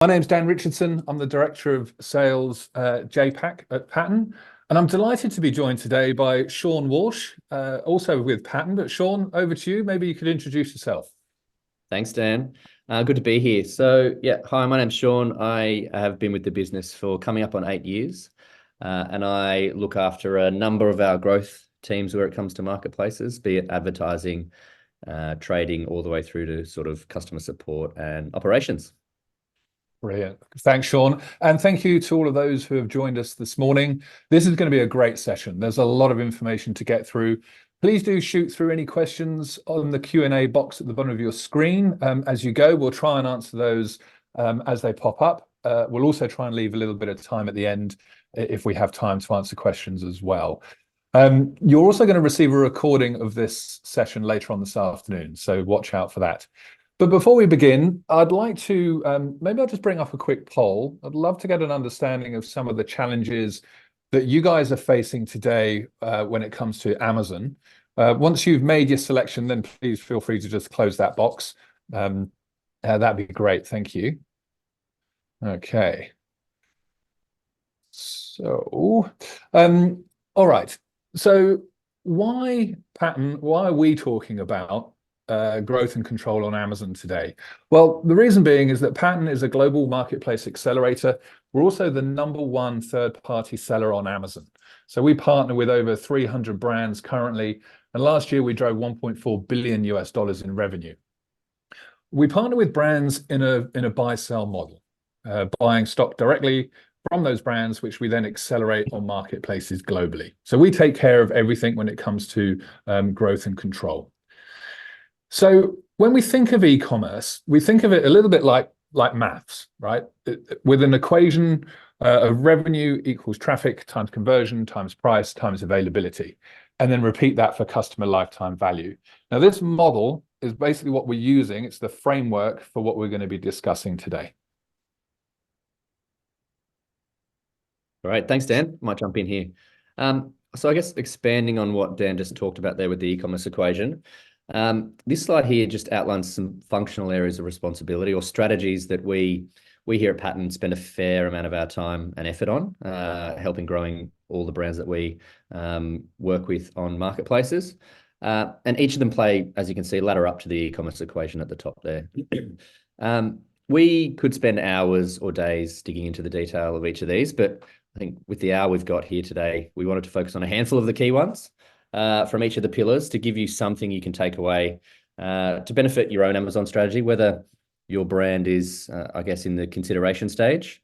My name's Dan Richardson. I'm the Director of Sales JPAC at Pattern, and I'm delighted to be joined today by Sean Walsh, also with Pattern. But Sean, over to you. Maybe you could introduce yourself. Thanks, Dan. Good to be here. So, yeah, hi, my name's Sean. I have been with the business for coming up on 8 years, and I look after a number of our growth teams where it comes to marketplaces, be it advertising, trading, all the way through to sort of customer support and operations. Brilliant. Thanks, Sean. And thank you to all of those who have joined us this morning. This is going to be a great session. There's a lot of information to get through. Please do shoot through any questions on the Q&A box at the bottom of your screen. As you go, we'll try and answer those as they pop up. We'll also try and leave a little bit of time at the end if we have time to answer questions as well. You're also going to receive a recording of this session later on this afternoon, so watch out for that. But before we begin, I'd like to, maybe I'll just bring up a quick poll. I'd love to get an understanding of some of the challenges that you guys are facing today when it comes to Amazon. Once you've made your selection, then please feel free to just close that box. That'd be great. Thank you. Okay. So, all right. So why Pattern? Why are we talking about growth and control on Amazon today? Well, the reason being is that Pattern is a global marketplace accelerator. We're also the #1 third-party seller on Amazon. So we partner with over 300 brands currently, and last year we drove $1.4 billion in revenue. We partner with brands in a buy-sell model, buying stock directly from those brands, which we then accelerate on marketplaces globally. So we take care of everything when it comes to growth and control. So when we think of e-commerce, we think of it a little bit like maths, right? With an equation of revenue equals traffic times conversion times price times availability, and then repeat that for customer lifetime value. Now, this model is basically what we're using. It's the framework for what we're going to be discussing today. All right, thanks, Dan. Might jump in here. So I guess expanding on what Dan just talked about there with the e-commerce equation, this slide here just outlines some functional areas of responsibility or strategies that we here at Pattern spend a fair amount of our time and effort on, helping growing all the brands that we work with on marketplaces. And each of them play, as you can see, ladder up to the e-commerce equation at the top there. We could spend hours or days digging into the detail of each of these, but I think with the hour we've got here today, we wanted to focus on a handful of the key ones from each of the pillars to give you something you can take away to benefit your own Amazon strategy, whether your brand is, I guess, in the consideration stage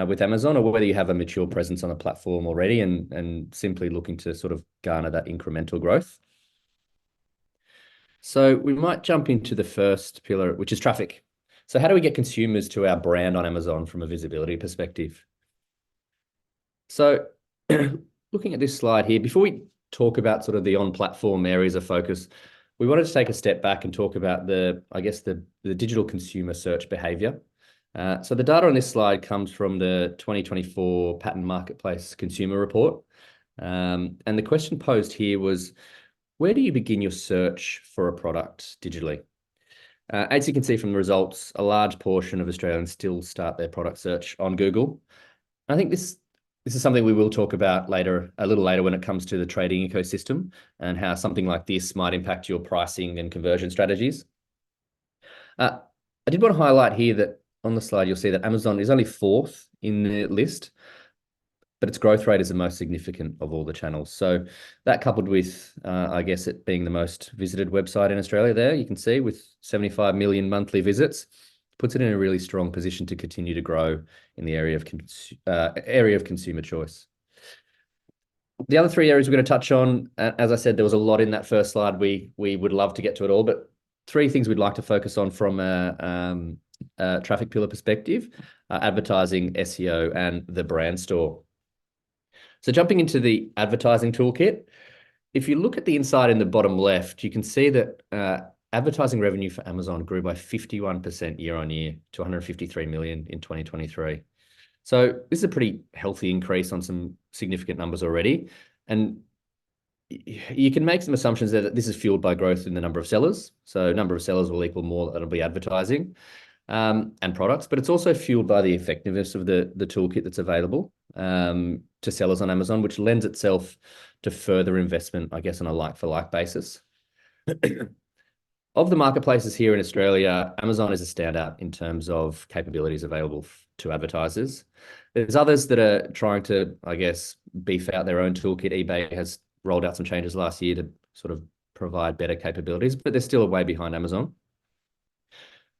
with Amazon, or whether you have a mature presence on the platform already and simply looking to sort of garner that incremental growth. So we might jump into the first pillar, which is traffic. So how do we get consumers to our brand on Amazon from a visibility perspective? So looking at this slide here, before we talk about sort of the on-platform areas of focus, we wanted to take a step back and talk about the digital consumer search behavior. So the data on this slide comes from the 2024 Pattern Marketplace Consumer Report. And the question posed here was, where do you begin your search for a product digitally? As you can see from the results, a large portion of Australians still start their product search on Google. I think this is something we will talk about a little later when it comes to the trading ecosystem and how something like this might impact your pricing and conversion strategies. I did want to highlight here that on the slide, you'll see that Amazon is only 4th in the list, but its growth rate is the most significant of all the channels. So that coupled with, I guess, it being the most visited website in Australia there, you can see with 75 million monthly visits, puts it in a really strong position to continue to grow in the area of consumer choice. The other 3 areas we're going to touch on, as I said, there was a lot in that first slide. We would love to get to it all, but 3 things we'd like to focus on from a traffic pillar perspective: advertising, SEO, and the brand store. So jumping into the advertising toolkit, if you look at the inside in the bottom left, you can see that advertising revenue for Amazon grew by 51% year on year to 153 million in 2023. So this is a pretty healthy increase on some significant numbers already. And you can make some assumptions there that this is fueled by growth in the number of sellers. So number of sellers will equal more that'll be advertising. and products, but it's also fueled by the effectiveness of the toolkit that's available to sellers on Amazon, which lends itself to further investment, I guess, on a like-for-like basis. Of the marketplaces here in Australia, Amazon is a standout in terms of capabilities available to advertisers. There's others that are trying to, I guess, beef out their own toolkit. eBay has rolled out some changes last year to sort of provide better capabilities, but they're still a way behind Amazon.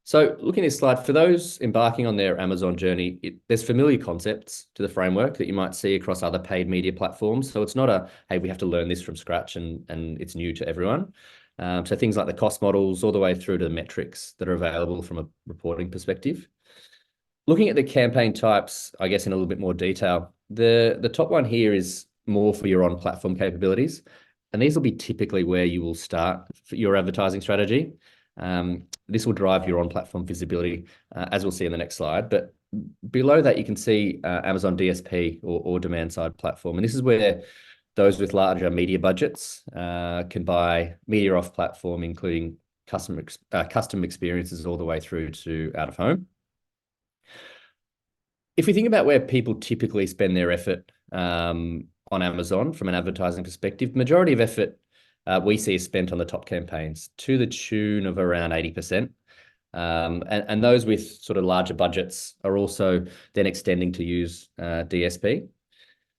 So looking at this slide, for those embarking on their Amazon journey, there's familiar concepts to the framework that you might see across other paid media platforms. So it's not a, hey, we have to learn this from scratch and it's new to everyone. So things like the cost models all the way through to the metrics that are available from a reporting perspective. Looking at the campaign types, I guess in a little bit more detail, the top one here is more for your on-platform capabilities. And these will be typically where you will start your advertising strategy. This will drive your on-platform visibility, as we'll see in the next slide. But below that, you can see Amazon DSP or demand-side platform. And this is where those with larger media budgets can buy media off-platform, including custom experiences all the way through to out-of-home. If we think about where people typically spend their effort on Amazon from an advertising perspective, majority of effort we see is spent on the top campaigns to the tune of around 80%. And those with sort of larger budgets are also then extending to use DSP.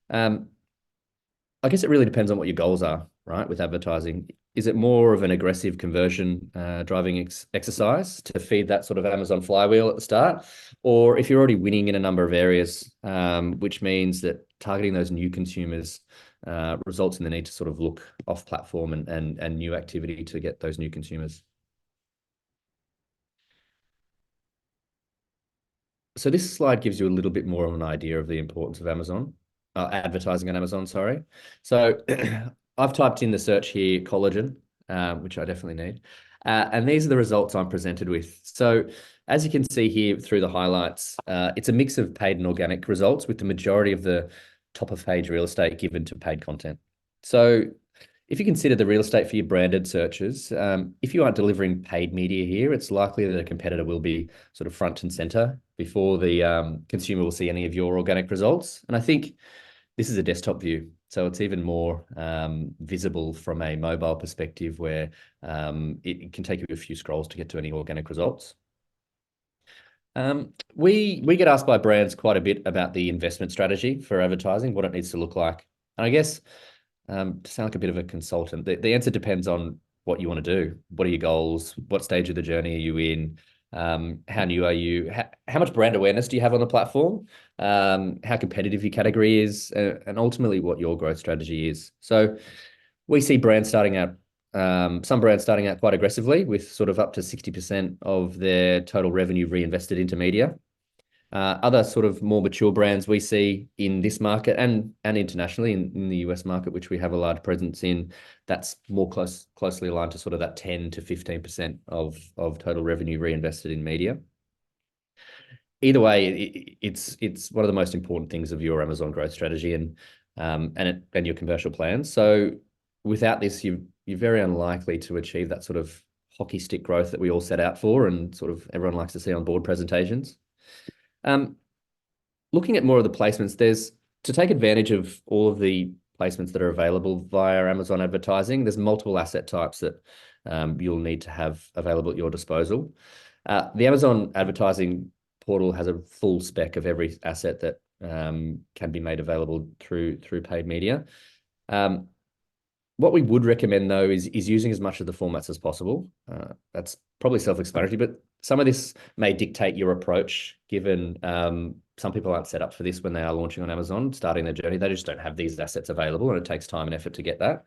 I guess it really depends on what your goals are, right, with advertising. Is it more of an aggressive conversion driving exercise to feed that sort of Amazon flywheel at the start? Or if you're already winning in a number of areas, which means that targeting those new consumers results in the need to sort of look off platform and new activity to get those new consumers. So this slide gives you a little bit more of an idea of the importance of Amazon, advertising on Amazon, sorry. So I've typed in the search here, collagen, which I definitely need. And these are the results I'm presented with. So as you can see here through the highlights, it's a mix of paid and organic results, with the majority of the top of page real estate given to paid content. So if you consider the real estate for your branded searches, if you aren't delivering paid media here, it's likely that a competitor will be sort of front and center before the consumer will see any of your organic results. And I think this is a desktop view, so it's even more visible from a mobile perspective, where it can take you a few scrolls to get to any organic results. We get asked by brands quite a bit about the investment strategy for advertising, what it needs to look like. And I guess to sound like a bit of a consultant, the answer depends on what you want to do. What are your goals? What stage of the journey are you in? How new are you? How much brand awareness do you have on the platform? How competitive your category is, and ultimately what your growth strategy is. So we see brands starting out, some brands starting out quite aggressively with sort of up to 60% of their total revenue reinvested into media. Other sort of more mature brands we see in this market and internationally in the US market, which we have a large presence in, that's more closely aligned to sort of that 10 to 15% of total revenue reinvested in media. Either way, it's one of the most important things of your Amazon growth strategy and your commercial plans. So without this, you're very unlikely to achieve that sort of hockey stick growth that we all set out for and sort of everyone likes to see on board presentations. Looking at more of the placements, to take advantage of all of the placements that are available via Amazon advertising, there's multiple asset types that you'll need to have available at your disposal. The Amazon advertising portal has a full spec of every asset that can be made available through paid media. What we would recommend, though, is using as much of the formats as possible. That's probably self-explanatory, but some of this may dictate your approach, given some people aren't set up for this when they are launching on Amazon, starting their journey. They just don't have these assets available, and it takes time and effort to get that.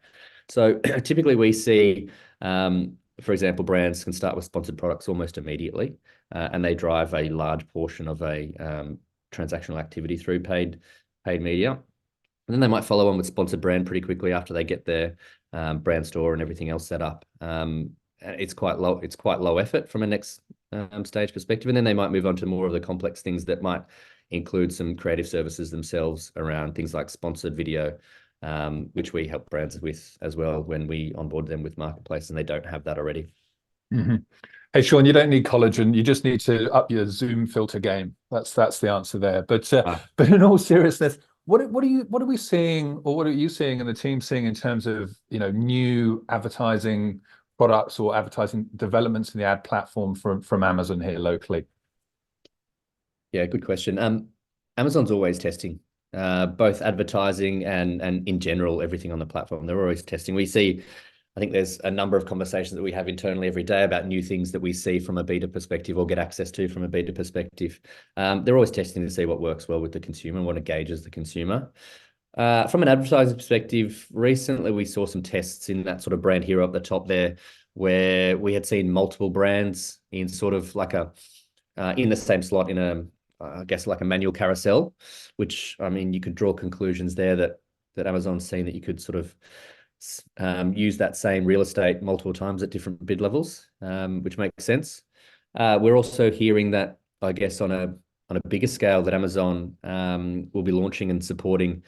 So typically we see, for example, brands can start with sponsored products almost immediately, and they drive a large portion of a transactional activity through paid media. And then they might follow on with sponsored brand pretty quickly after they get their brand store and everything else set up. It's quite low effort from a next stage perspective. And then they might move on to more of the complex things that might include some creative services themselves around things like sponsored video, which we help brands with as well when we onboard them with Marketplace and they don't have that already. Mm-hmm. Hey, Sean, you don't need collagen. You just need to up your Zoom filter game. That's the answer there. But Ah, but in all seriousness, what are we seeing, or what are you seeing and the team seeing in terms of new advertising products or advertising developments in the ad platform from Amazon here locally? yeah, good question. Amazon's always testing, both advertising and in general everything on the platform. They're always testing. We see, I think there's a number of conversations that we have internally every day about new things that we see from a beta perspective or get access to from a beta perspective. They're always testing to see what works well with the consumer and what engages the consumer. From an advertising perspective, recently we saw some tests in that sort of brand hero up the top there, where we had seen multiple brands in sort of like in the same slot in I guess like a manual carousel, which I mean you could draw conclusions there that Amazon's seen that you could sort of use that same real estate multiple times at different bid levels, which makes sense. We're also hearing that, I guess, on a bigger scale, that Amazon will be launching and supporting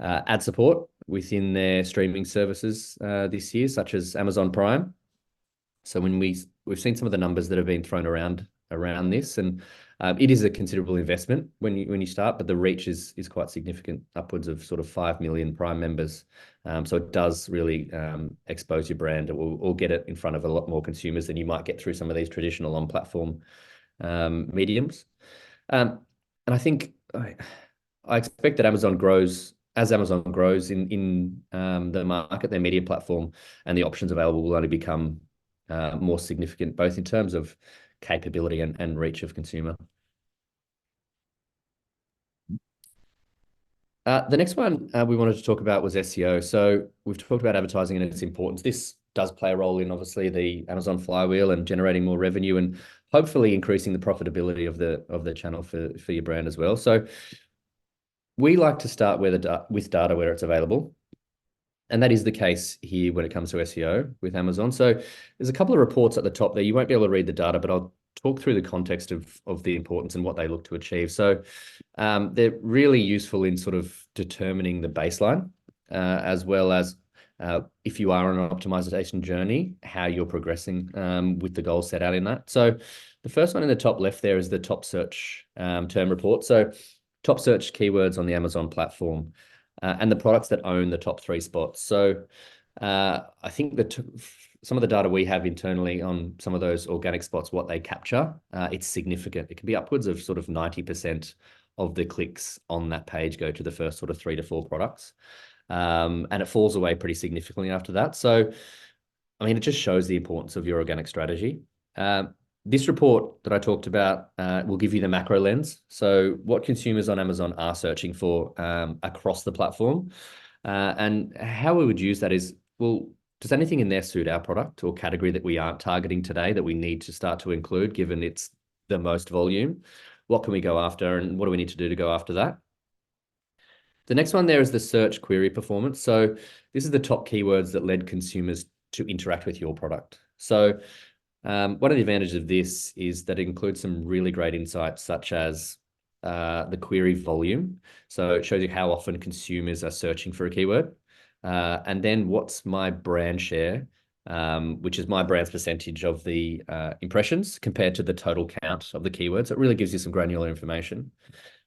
ad support within their streaming services this year, such as Amazon Prime. So when we've seen some of the numbers that have been thrown around this, and it is a considerable investment when you start, but the reach is quite significant, upwards of sort of 5 million Prime members. So it does really expose your brand, or get it in front of a lot more consumers than you might get through some of these traditional on-platform mediums. And I think I expect that Amazon grows. As Amazon grows in the market, their media platform and the options available will only become more significant, both in terms of capability and reach of consumer. The next one we wanted to talk about was SEO. So we've talked about advertising and its importance. This does play a role in obviously the Amazon flywheel and generating more revenue and hopefully increasing the profitability of the channel for your brand as well. So we like to start with data where it's available. And that is the case here when it comes to SEO with Amazon. So there's a couple of reports at the top there. You won't be able to read the data, but I'll talk through the context of the importance and what they look to achieve. So they're really useful in sort of determining the baseline, as well as if you are on an optimization journey, how you're progressing with the goals set out in that. So the first one in the top left there is the top search term report. So top search keywords on the Amazon platform. And the products that own the top 3 spots. So I think that some of the data we have internally on some of those organic spots, what they capture, it's significant. It can be upwards of sort of 90% of the clicks on that page go to the first sort of 3 to 4 products. And it falls away pretty significantly after that. So, I mean, it just shows the importance of your organic strategy. This report that I talked about will give you the macro lens. So what consumers on Amazon are searching for across the platform. And how we would use that is, well, does anything in there suit our product or category that we aren't targeting today that we need to start to include, given it's the most volume? What can we go after, and what do we need to do to go after that? The next one there is the search query performance. So this is the top keywords that led consumers to interact with your product. So one of the advantages of this is that it includes some really great insights, such as the query volume. So it shows you how often consumers are searching for a keyword. And then what's my brand share, which is my brand's percentage of the impressions compared to the total count of the keywords. It really gives you some granular information.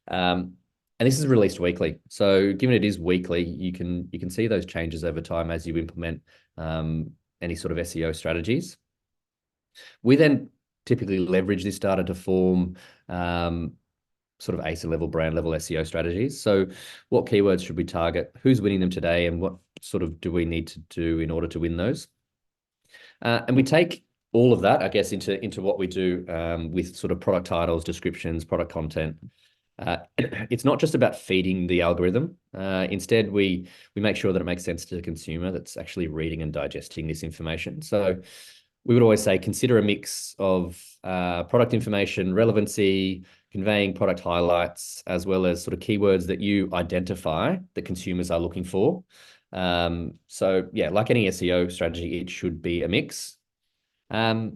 And this is released weekly. So given it is weekly, you can see those changes over time as you implement any sort of SEO strategies. We then typically leverage this data to form sort of ASIN level, brand level SEO strategies. So what keywords should we target? Who's winning them today? And what sort of do we need to do in order to win those? And we take all of that, I guess, into what we do with sort of product titles, descriptions, product content. It's not just about feeding the algorithm. Instead, we make sure that it makes sense to the consumer that's actually reading and digesting this information. So we would always say, consider a mix of product information, relevancy, conveying product highlights, as well as sort of keywords that you identify that consumers are looking for. So yeah, like any SEO strategy, it should be a mix. I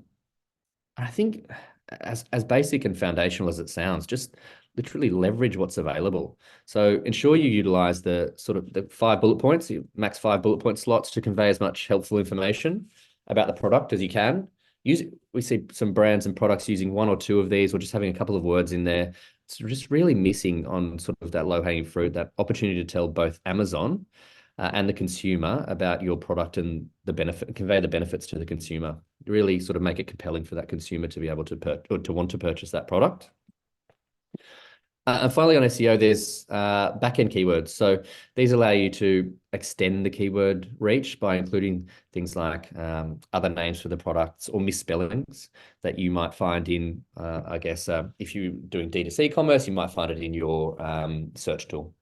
think as basic and foundational as it sounds, just literally leverage what's available. So ensure you utilize the 5 bullet points, max 5 bullet point slots to convey as much helpful information about the product as you can. we see some brands and products using one or two of these, or just having a couple of words in there. It's just really missing on sort of that low-hanging fruit, that opportunity to tell both Amazon and the consumer about your product and the benefit, convey the benefits to the consumer. Really sort of make it compelling for that consumer to be able to want to purchase that product. And finally, on SEO, there's back-end keywords. So these allow you to extend the keyword reach by including things like other names for the products or misspellings that you might find in, I guess, if you're doing D2C commerce, you might find it in your search tool.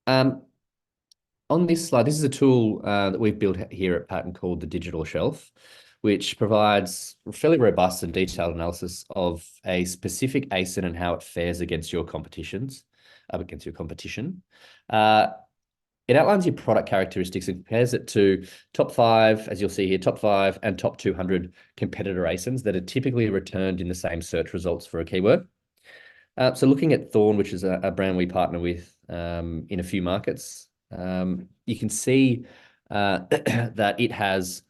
On this slide, this is a tool that we've built here at Pattern called the Digital Shelf, which provides fairly robust and detailed analysis of a specific ASIN and how it fares against your competition. It outlines your product characteristics and compares it to top 5, as you'll see here, top 5 and top 200 competitor ASINs that are typically returned in the same search results for a keyword. So looking at Thorn, which is a brand we partner with in a few markets, you can see that it has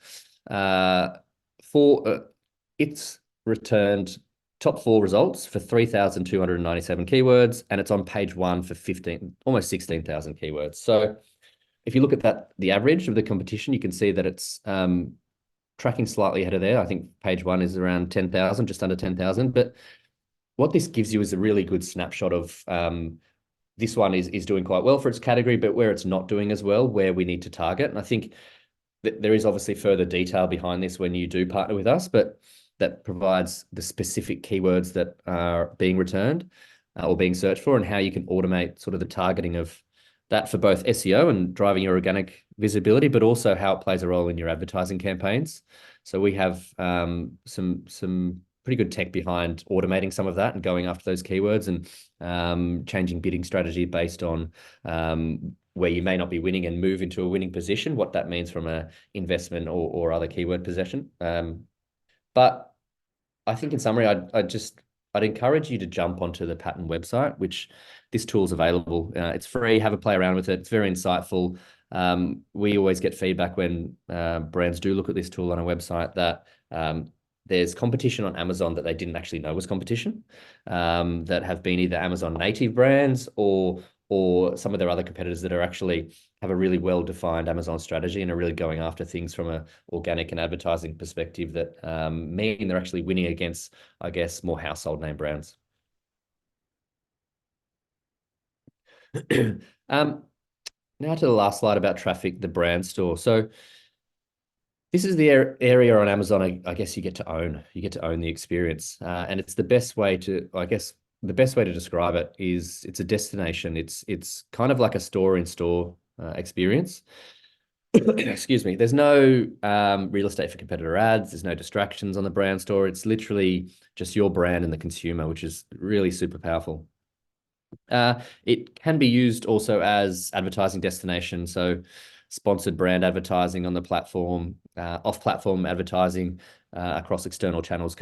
it's returned top 4 results for 3,297 keywords, and it's on page 1 for almost 16,000 keywords. So if you look at the average of the competition, you can see that it's tracking slightly ahead of there. I think page 1 is around 10,000, just under 10,000. But what this gives you is a really good snapshot of this one is doing quite well for its category, but where it's not doing as well, where we need to target. And I think that there is obviously further detail behind this when you do partner with us, but that provides the specific keywords that are being returned or being searched for, and how you can automate sort of the targeting of that for both SEO and driving your organic visibility, but also how it plays a role in your advertising campaigns. So we have some pretty good tech behind automating some of that and going after those keywords and changing bidding strategy based on where you may not be winning and move into a winning position, what that means from an investment or other keyword possession. But I think in summary, I'd encourage you to jump onto the Pattern website, which this tool is available. It's free. Have a play around with it. It's very insightful. We always get feedback when brands do look at this tool on a website that there's competition on Amazon that they didn't actually know was competition, that have been either Amazon native brands or some of their other competitors that are actually have a really well-defined Amazon strategy and are really going after things from an organic and advertising perspective that mean they're actually winning against, I guess, more household name brands. Now to the last slide about traffic, the brand store. So this is the area on Amazon, I guess you get to own. You get to own the experience. And it's the best way to, I guess, the best way to describe it is it's a destination. It's kind of like a store-in-store experience. Excuse me. There's no real estate for competitor ads. There's no distractions on the brand store. It's literally just your brand and the consumer, which is really super powerful. It can be used also as advertising destination. So sponsored brand advertising on the platform, off-platform advertising across external channels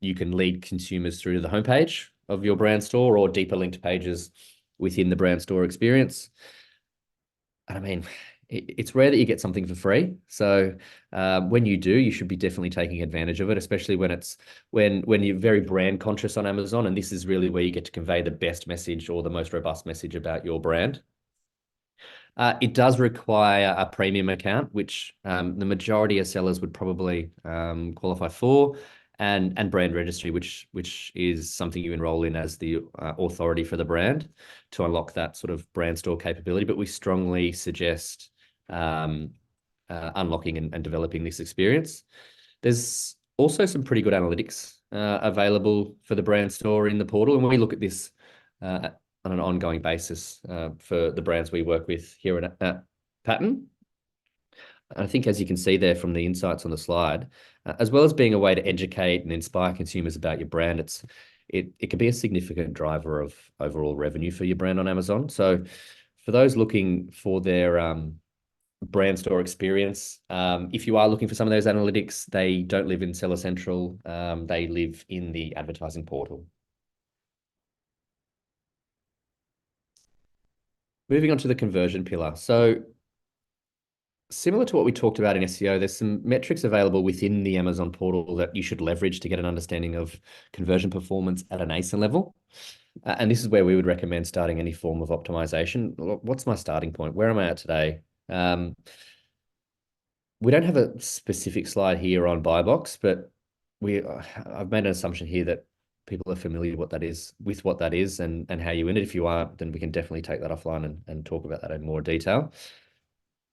you can lead consumers through to the homepage of your brand store or deeper linked pages within the brand store experience. And I mean, it's rare that you get something for free. So when you do, you should be definitely taking advantage of it, especially when you're very brand conscious on Amazon. And this is really where you get to convey the best message or the most robust message about your brand. It does require a premium account, which the majority of sellers would probably qualify for, and brand registry, which is something you enroll in as the authority for the brand to unlock that sort of brand store capability. But we strongly suggest unlocking and developing this experience. There's also some pretty good analytics available for the brand store in the portal, and when we look at this on an ongoing basis for the brands we work with here at Pattern. I think, as you can see there from the insights on the slide, as well as being a way to educate and inspire consumers about your brand, it can be a significant driver of overall revenue for your brand on Amazon. So for those looking for their brand store experience, if you are looking for some of those analytics, they don't live in Seller Central. They live in the advertising portal. Moving on to the conversion pillar. So similar to what we talked about in SEO, there's some metrics available within the Amazon portal that you should leverage to get an understanding of conversion performance at an ASIN level. And this is where we would recommend starting any form of optimization. What's my starting point? Where am I at today? We don't have a specific slide here on buy box, but I've made an assumption here that people are familiar with what that is and how you win it. If you aren't, then we can definitely take that offline and talk about that in more detail.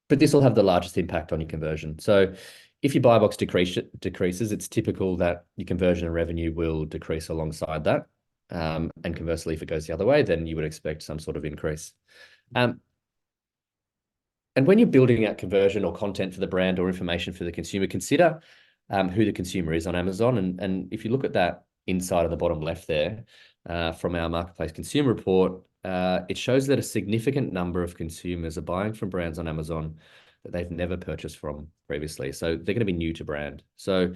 But this will have the largest impact on your conversion. So if your buy box decreases, it's typical that your conversion and revenue will decrease alongside that. And conversely, if it goes the other way, then you would expect some sort of increase. And when you're building out conversion or content for the brand or information for the consumer, consider who the consumer is on Amazon. And if you look at that inside of the bottom left there, from our Marketplace Consumer Report, it shows that a significant number of consumers are buying from brands on Amazon that they've never purchased from previously. So they're going to be new to brand. So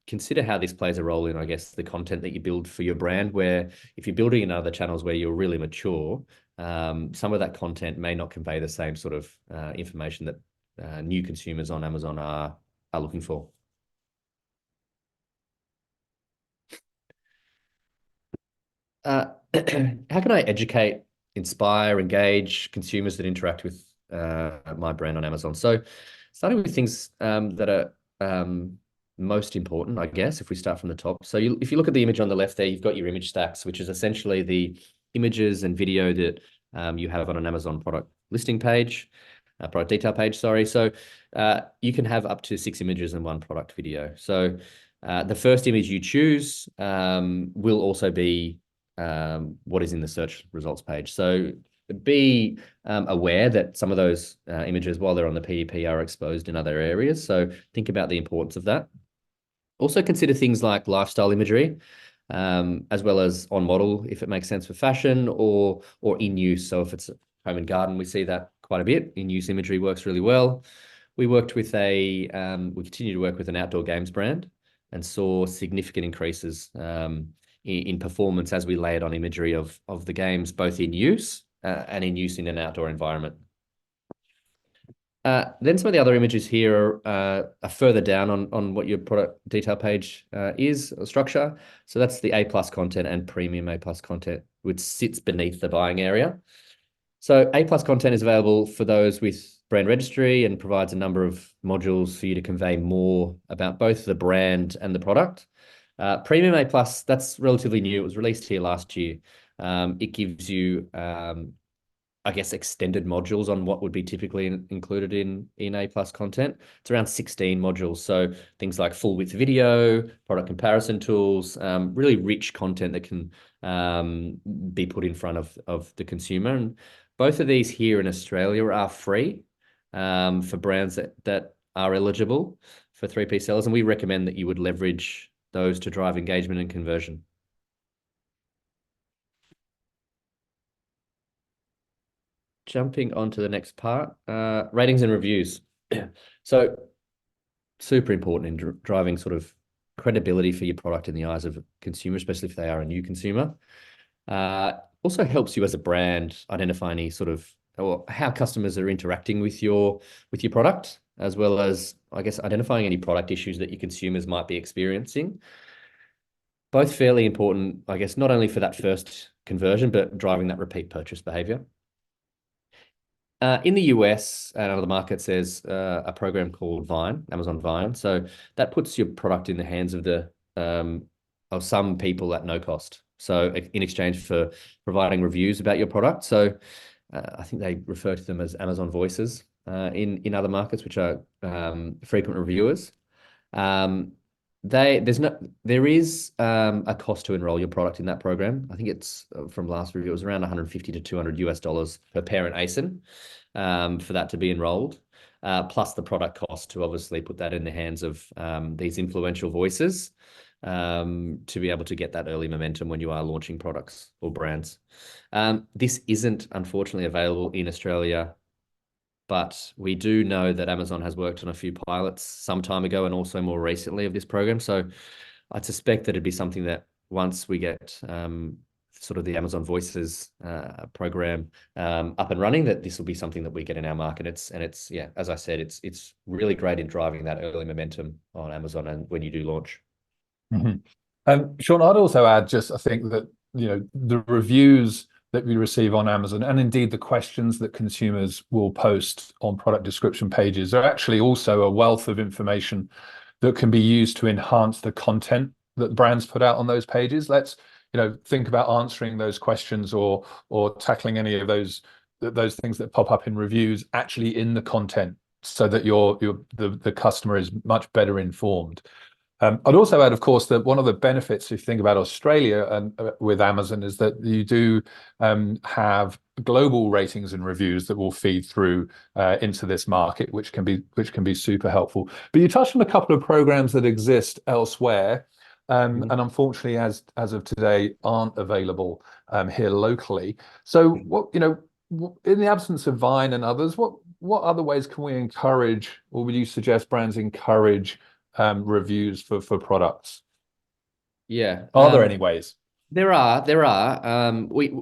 consider how this plays a role in, I guess, the content that you build for your brand, where if you're building in other channels where you're really mature, some of that content may not convey the same sort of information that new consumers on Amazon are looking for. How can I educate, inspire, engage consumers that interact with my brand on Amazon? So starting with things that are most important, I guess, if we start from the top. So if you look at the image on the left there, you've got your image stacks, which is essentially the images and video that you have on an Amazon product listing page, product detail page, sorry. So you can have up to 6 images in one product video. So the first image you choose will also be what is in the search results page. So be aware that some of those images, while they're on the PEP, are exposed in other areas. So think about the importance of that. Also consider things like lifestyle imagery, as well as on model, if it makes sense for fashion, or in use. So if it's home and garden, we see that quite a bit. In use imagery works really well. We continue to work with an outdoor games brand and saw significant increases in performance as we layered on imagery of the games, both in use and in use in an outdoor environment. Then some of the other images here are further down on what your product detail page is, structure. So that's the A+ content and premium A+ content, which sits beneath the buying area. So A+ content is available for those with brand registry and provides a number of modules for you to convey more about both the brand and the product. Premium A+, that's relatively new. It was released here last year. It gives you, I guess, extended modules on what would be typically included in A+ content. It's around 16 modules. So things like full width video, product comparison tools, really rich content that can be put in front of the consumer. And both of these here in Australia are free for brands that are eligible for 3P sellers. And we recommend that you would leverage those to drive engagement and conversion. Jumping onto the next part, ratings and reviews. So super important in driving sort of credibility for your product in the eyes of a consumer, especially if they are a new consumer. Also helps you as a brand identify any sort of, or how customers are interacting with your product, as well as, I guess, identifying any product issues that your consumers might be experiencing. Both fairly important, I guess, not only for that first conversion, but driving that repeat purchase behavior. In the US and other markets, there's a program called Vine, Amazon Vine. So that puts your product in the hands of some people at no cost. So in exchange for providing reviews about your product. So I think they refer to them as Amazon Voices in other markets, which are frequent reviewers. There is a cost to enroll your product in that program. I think it's from last review, it was around $150 to $200 per parent ASIN for that to be enrolled, plus the product cost to obviously put that in the hands of these influential voices to be able to get that early momentum when you are launching products or brands. This isn't unfortunately available in Australia, but we do know that Amazon has worked on a few pilots some time ago and also more recently of this program. So I suspect that it'd be something that once we get sort of the Amazon Voices program up and running, that this will be something that we get in our market. It's yeah, as I said, it's really great in driving that early momentum on Amazon and when you do launch. Sean, I'd also add just, I think that, the reviews that we receive on Amazon, and indeed the questions that consumers will post on product description pages, are actually also a wealth of information that can be used to enhance the content that brands put out on those pages. Let's, think about answering those questions or tackling any of those things that pop up in reviews actually in the content, so that the customer is much better informed. I'd also add, of course, that one of the benefits, if you think about Australia and with Amazon, is that you do have global ratings and reviews that will feed through into this market, which can be super helpful. But you touched on a couple of programs that exist elsewhere, and unfortunately, as of today, aren't available here locally. So, what in the absence of Vine and others, what other ways can we encourage, or would you suggest brands encourage reviews for products? Yeah. Are there any ways? There are. We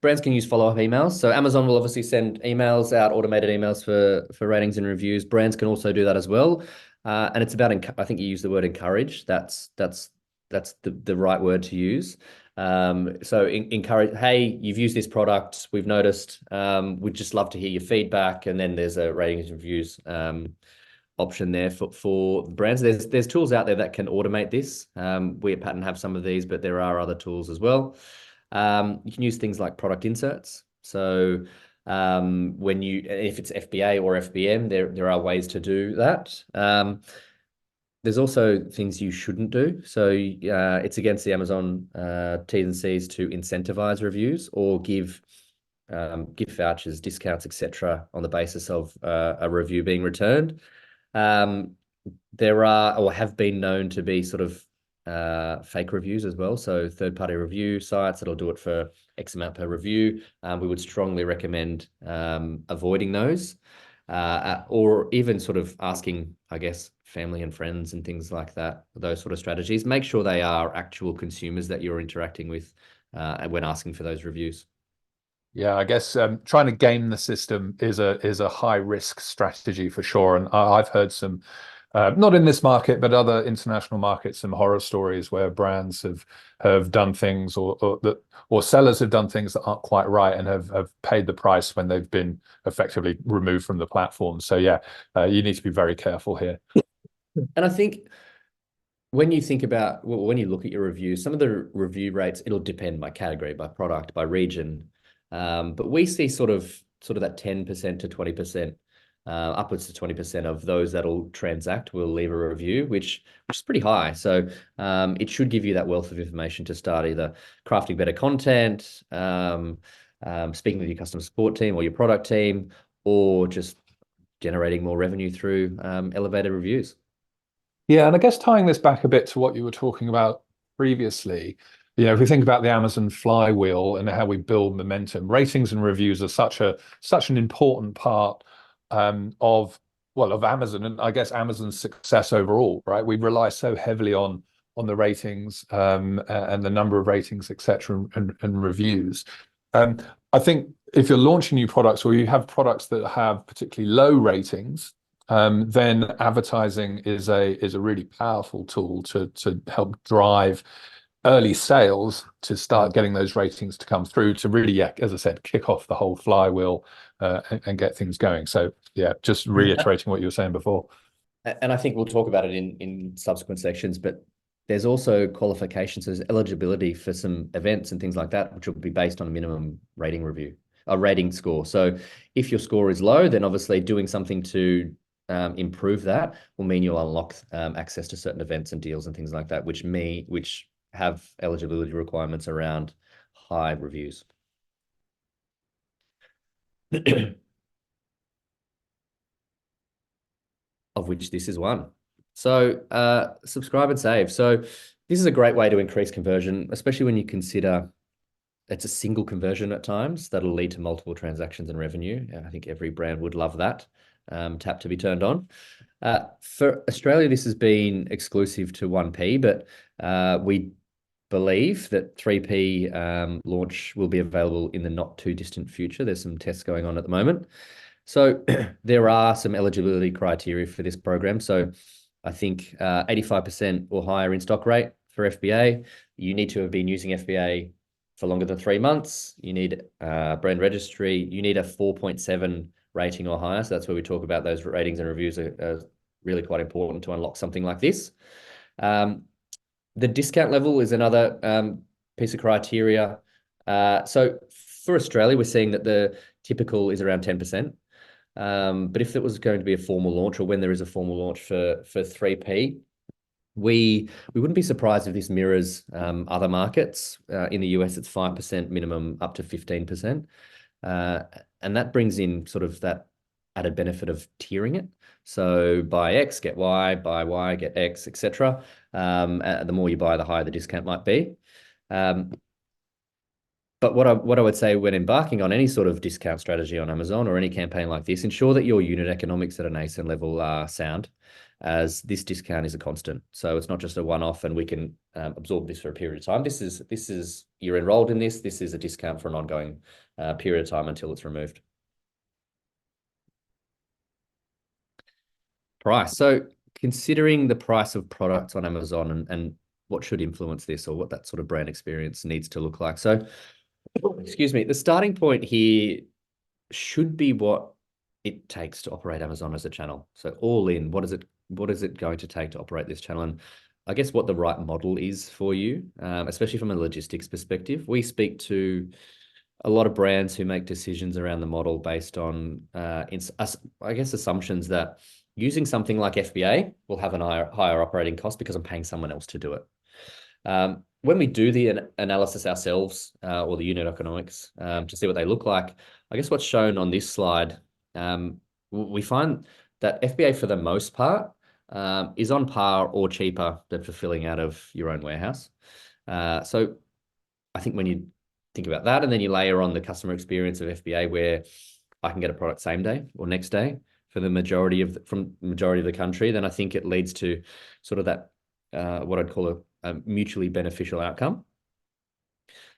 brands can use follow-up emails. So Amazon will obviously send emails out, automated emails for ratings and reviews. Brands can also do that as well. And it's about, I think you use the word encourage. That's the right word to use. So encourage, hey, you've used this product, we've noticed, we'd just love to hear your feedback. And then there's a ratings and reviews option there for brands. There's tools out there that can automate this. We at Pattern have some of these, but there are other tools as well. You can use things like product inserts. So if it's FBA or FBM, there are ways to do that. There's also things you shouldn't do. So it's against the Amazon T's and C's to incentivize reviews or give gift vouchers, discounts, etc., on the basis of a review being returned. There are, or have been known to be, sort of fake reviews as well. So third-party review sites that'll do it for X amount per review. We would strongly recommend avoiding those, or even sort of asking, I guess, family and friends and things like that, those sort of strategies. Make sure they are actual consumers that you're interacting with when asking for those reviews. Yeah, I guess trying to game the system is a high risk strategy for sure. And I've heard some, not in this market, but other international markets, some horror stories where brands have done things, or sellers have done things that aren't quite right and have paid the price when they've been effectively removed from the platform. So yeah, you need to be very careful here. And I think when you think about, well, when you look at your reviews, some of the review rates, it'll depend by category, by product, by region. But we see sort of that 10% to 20%, upwards to 20% of those that'll transact will leave a review, which is pretty high. So it should give you that wealth of information to start either crafting better content, speaking with your customer support team or your product team, or just generating more revenue through elevated reviews. Yeah, and I guess tying this back a bit to what you were talking about previously, if we think about the Amazon flywheel and how we build momentum, ratings and reviews are such an important part of Amazon, and I guess Amazon's success overall, right? We rely so heavily on the ratings and the number of ratings, etc., and reviews. I think if you're launching new products, or you have products that have particularly low ratings, then advertising is a really powerful tool to help drive early sales, to start getting those ratings to come through, to really, as I said, kick off the whole flywheel and get things going. So yeah, just reiterating what you were saying before. And I think we'll talk about it in subsequent sections, but there's also qualifications, there's eligibility for some events and things like that, which will be based on a minimum rating score. So if your score is low, then obviously doing something to improve that will mean you'll unlock access to certain events and deals and things like that, which have eligibility requirements around high reviews. Of which this is one. So subscribe and save. So this is a great way to increase conversion, especially when you consider it's a single conversion at times that'll lead to multiple transactions and revenue. I think every brand would love that tap to be turned on. For Australia, this has been exclusive to 1P, but we believe that 3P launch will be available in the not too distant future. There's some tests going on at the moment. So there are some eligibility criteria for this program. So I think 85% or higher in stock rate for FBA. You need to have been using FBA for longer than 3 months. You need brand registry. You need a 4.7 rating or higher. So that's where we talk about those ratings and reviews are really quite important to unlock something like this. The discount level is another piece of criteria. So for Australia, we're seeing that the typical is around 10%. But if it was going to be a formal launch, or when there is a formal launch for 3P, we wouldn't be surprised if this mirrors other markets. In the US, it's 5% minimum up to 15%. And that brings in sort of that added benefit of tiering it. So buy X, get Y, buy Y, get X, etc. The more you buy, the higher the discount might be. But what I would say when embarking on any sort of discount strategy on Amazon or any campaign like this, ensure that your unit economics at an ASIN level are sound, as this discount is a constant. So it's not just a one-off and we can absorb this for a period of time. This is you're enrolled in this. This is a discount for an ongoing period of time until it's removed. Price. So considering the price of products on Amazon and what should influence this, or what that sort of brand experience needs to look like. So, excuse me, the starting point here should be what it takes to operate Amazon as a channel. So all in, what is it going to take to operate this channel? And I guess what the right model is for you, especially from a logistics perspective. We speak to a lot of brands who make decisions around the model based on, I guess, assumptions that using something like FBA will have a higher operating cost because I'm paying someone else to do it. When we do the analysis ourselves, or the unit economics, to see what they look like, I guess what's shown on this slide, we find that FBA for the most part is on par or cheaper than fulfilling out of your own warehouse. So I think when you think about that and then you layer on the customer experience of FBA, where I can get a product same day or next day for the majority of the country, then I think it leads to sort of that what I'd call a mutually beneficial outcome.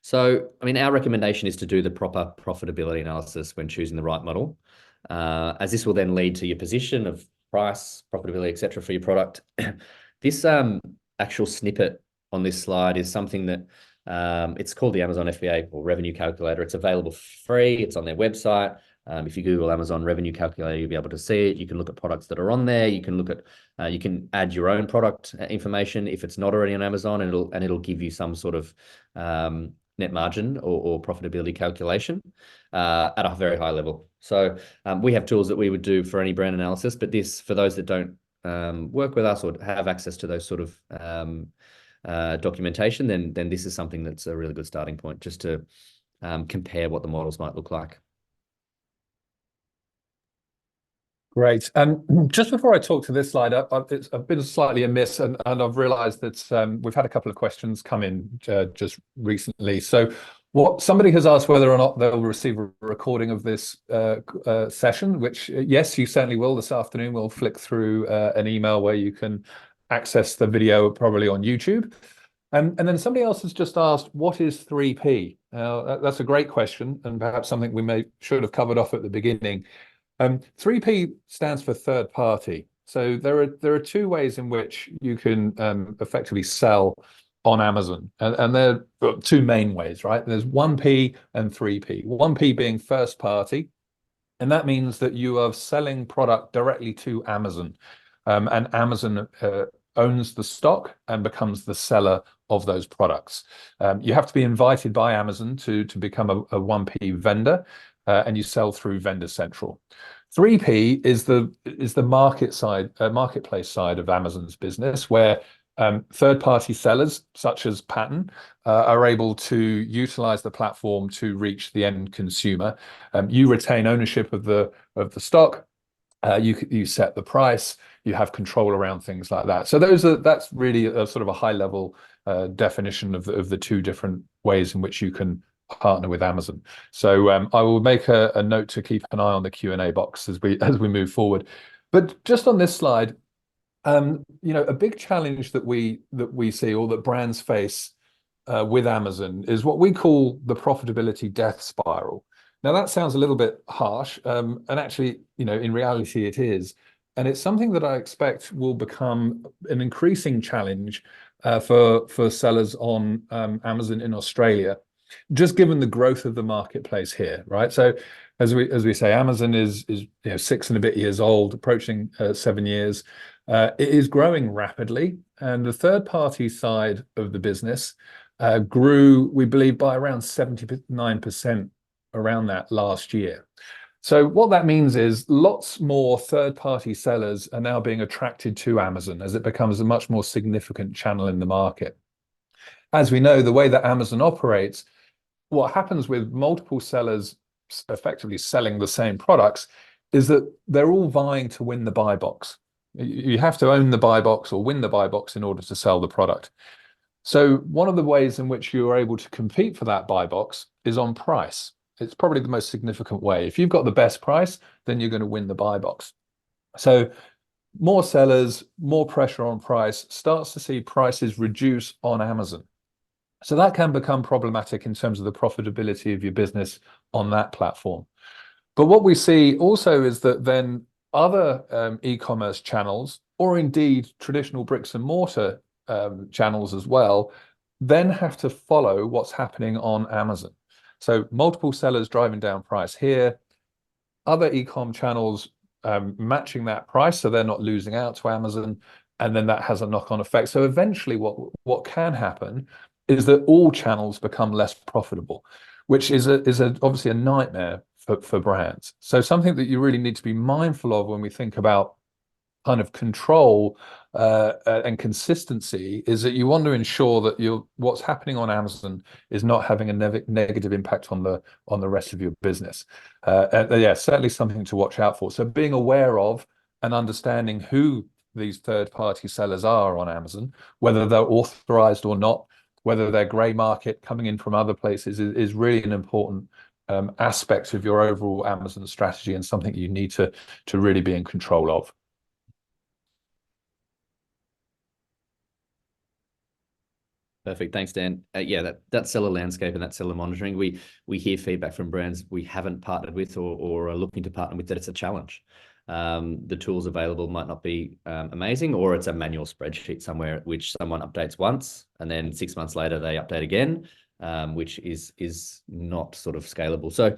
So, I mean, our recommendation is to do the proper profitability analysis when choosing the right model, as this will then lead to your position of price, profitability, etc. for your product. This actual snippet on this slide is something that it's called the Amazon FBA or Revenue Calculator. It's available for free. It's on their website. If you Google Amazon Revenue Calculator, you'll be able to see it. You can look at products that are on there. You can look at, you can add your own product information if it's not already on Amazon, and it'll give you some sort of net margin or profitability calculation at a very high level. So we have tools that we would do for any brand analysis, but this, for those that don't work with us or have access to those sort of documentation, then this is something that's a really good starting point just to compare what the models might look like. Great. Just before I talk to this slide, it's been slightly amiss, and I've realised that we've had a couple of questions come in just recently. So, somebody has asked whether or not they'll receive a recording of this session, which yes, you certainly will this afternoon. We'll flick through an email where you can access the video, probably on YouTube. And then somebody else has just asked, what is 3P? That's a great question, and perhaps something we should have covered off at the beginning. 3P stands for third party. So there are two ways in which you can effectively sell on Amazon, and there are two main ways, right? There's 1P and 3P. 1P being first party, and that means that you are selling product directly to Amazon, and Amazon owns the stock and becomes the seller of those products. You have to be invited by Amazon to become a 1P vendor, and you sell through Vendor Central. 3P is the marketplace side of Amazon's business, where third-party sellers such as Pattern are able to utilize the platform to reach the end consumer. You retain ownership of the stock. You set the price. You have control around things like that. So that's really a sort of a high-level definition of the two different ways in which you can partner with Amazon. So I will make a note to keep an eye on the Q&A box as we move forward. But just on this slide, a big challenge that we see, or that brands face with Amazon is what we call the profitability death spiral. Now that sounds a little bit harsh, and actually, in reality, it is, and it's something that I expect will become an increasing challenge for sellers on Amazon in Australia, just given the growth of the marketplace here, right? So, as we say, Amazon is 6 and a bit years old, approaching 7 years. It is growing rapidly, and the third-party side of the business grew, we believe, by around 79% around that last year. So what that means is lots more third-party sellers are now being attracted to Amazon as it becomes a much more significant channel in the market. As we know, the way that Amazon operates, what happens with multiple sellers effectively selling the same products is that they're all vying to win the buy box. You have to own the buy box or win the buy box in order to sell the product. So one of the ways in which you are able to compete for that buy box is on price. It's probably the most significant way. If you've got the best price, then you're going to win the buy box. So more sellers, more pressure on price, starts to see prices reduce on Amazon. So that can become problematic in terms of the profitability of your business on that platform. But what we see also is that then other e-commerce channels, or indeed traditional bricks and mortar channels as well, then have to follow what's happening on Amazon. So multiple sellers driving down price here, other e-com channels matching that price, so they're not losing out to Amazon, and then that has a knock-on effect. So eventually what can happen is that all channels become less profitable, which is obviously a nightmare for brands. So something that you really need to be mindful of when we think about kind of control and consistency is that you want to ensure that what's happening on Amazon is not having a negative impact on the rest of your business. Yeah, certainly something to watch out for. So being aware of and understanding who these third-party sellers are on Amazon, whether they're authorized or not, whether they're grey market coming in from other places, is really an important aspect of your overall Amazon strategy and something you need to really be in control of. Perfect. Thanks, Dan. Yeah, that seller landscape and that seller monitoring, we hear feedback from brands we haven't partnered with or are looking to partner with that it's a challenge. The tools available might not be amazing, or it's a manual spreadsheet somewhere which someone updates once and then 6 months later they update again, which is not sort of scalable. So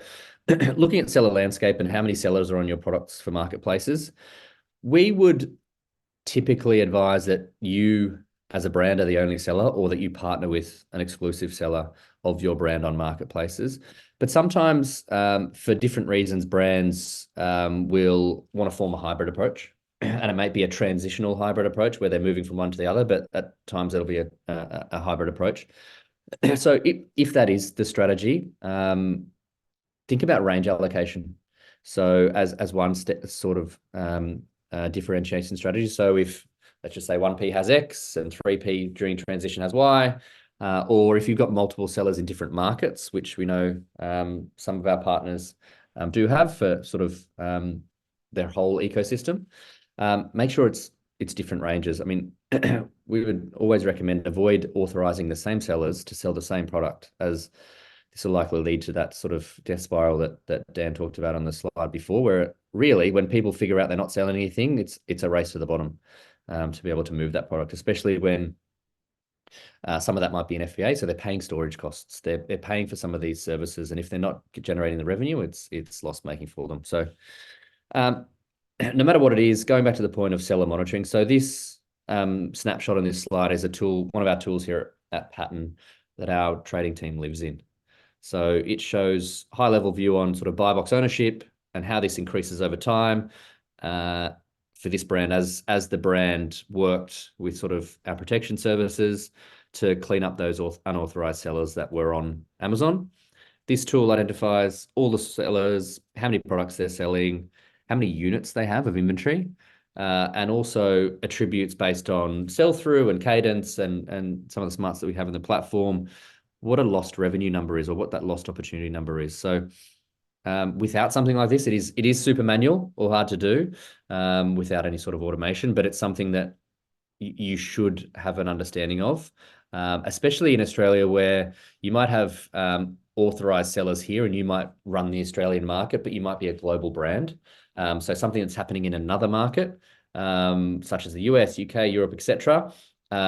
looking at seller landscape and how many sellers are on your products for marketplaces, we would typically advise that you as a brand are the only seller, or that you partner with an exclusive seller of your brand on marketplaces. But sometimes for different reasons, brands will want to form a hybrid approach, and it might be a transitional hybrid approach where they're moving from one to the other, but at times it'll be a hybrid approach. So if that is the strategy, think about range allocation. So as one sort of differentiation strategy. So if, let's just say 1P has X and 3P during transition has Y, or if you've got multiple sellers in different markets, which we know some of our partners do have for sort of their whole ecosystem, make sure it's different ranges. I mean, we would always recommend avoid authorizing the same sellers to sell the same product, as this will likely lead to that sort of death spiral that Dan talked about on the slide before, where really when people figure out they're not selling anything, it's a race to the bottom. To be able to move that product, especially when some of that might be an FBA, so they're paying storage costs, they're paying for some of these services, and if they're not generating the revenue, it's loss making for them. So no matter what it is, going back to the point of seller monitoring, so this snapshot on this slide is a tool, one of our tools here at Pattern that our trading team lives in. So it shows high level view on sort of buy box ownership and how this increases over time. For this brand, as the brand worked with sort of our protection services to clean up those unauthorized sellers that were on Amazon. This tool identifies all the sellers, how many products they're selling, how many units they have of inventory, and also attributes based on sell-through and cadence and some of the smarts that we have in the platform, what a lost revenue number is or what that lost opportunity number is. So without something like this, it is super manual or hard to do without any sort of automation, but it's something that you should have an understanding of especially in Australia where you might have authorized sellers here and you might run the Australian market, but you might be a global brand. So something that's happening in another market, such as the US, UK, Europe, etc.,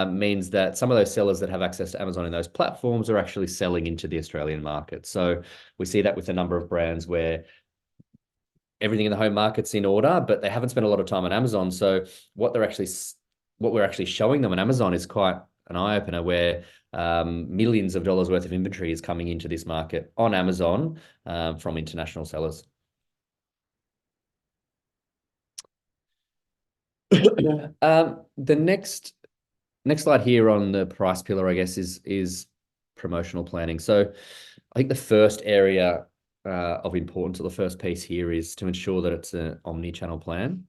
means that some of those sellers that have access to Amazon in those platforms are actually selling into the Australian market. So we see that with a number of brands where everything in the home market's in order, but they haven't spent a lot of time on Amazon. So what we're actually showing them on Amazon is quite an eye-opener, where millions of dollars worth of inventory is coming into this market on Amazon from international sellers. The next slide here on the price pillar, I guess, is promotional planning. So I think the first area of importance, or the first piece here, is to ensure that it's an omni-channel plan.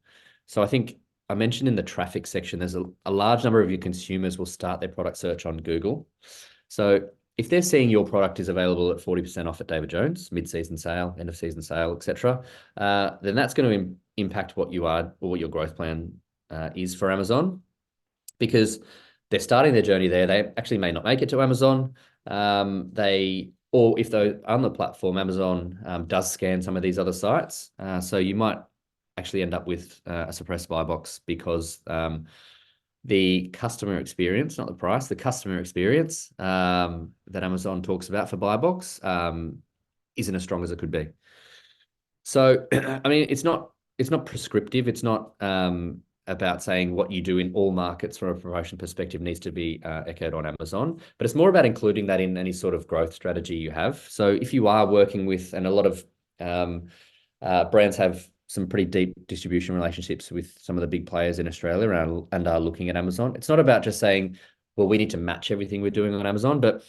So I think I mentioned in the traffic section, there's a large number of your consumers will start their product search on Google. So if they're seeing your product is available at 40% off at David Jones, mid-season sale, end of season sale, etc., then that's going to impact what you are, or what your growth plan is for Amazon, because they're starting their journey there. They actually may not make it to Amazon. Or if they're on the platform, Amazon does scan some of these other sites. So you might actually end up with a suppressed buy box, because the customer experience, not the price, the customer experience that Amazon talks about for buy box isn't as strong as it could be. So, I mean, it's not prescriptive. It's not about saying what you do in all markets from a promotion perspective needs to be echoed on Amazon, but it's more about including that in any sort of growth strategy you have. So if you are working with, and a lot of brands have some pretty deep distribution relationships with some of the big players in Australia and are looking at Amazon, it's not about just saying, well, we need to match everything we're doing on Amazon, but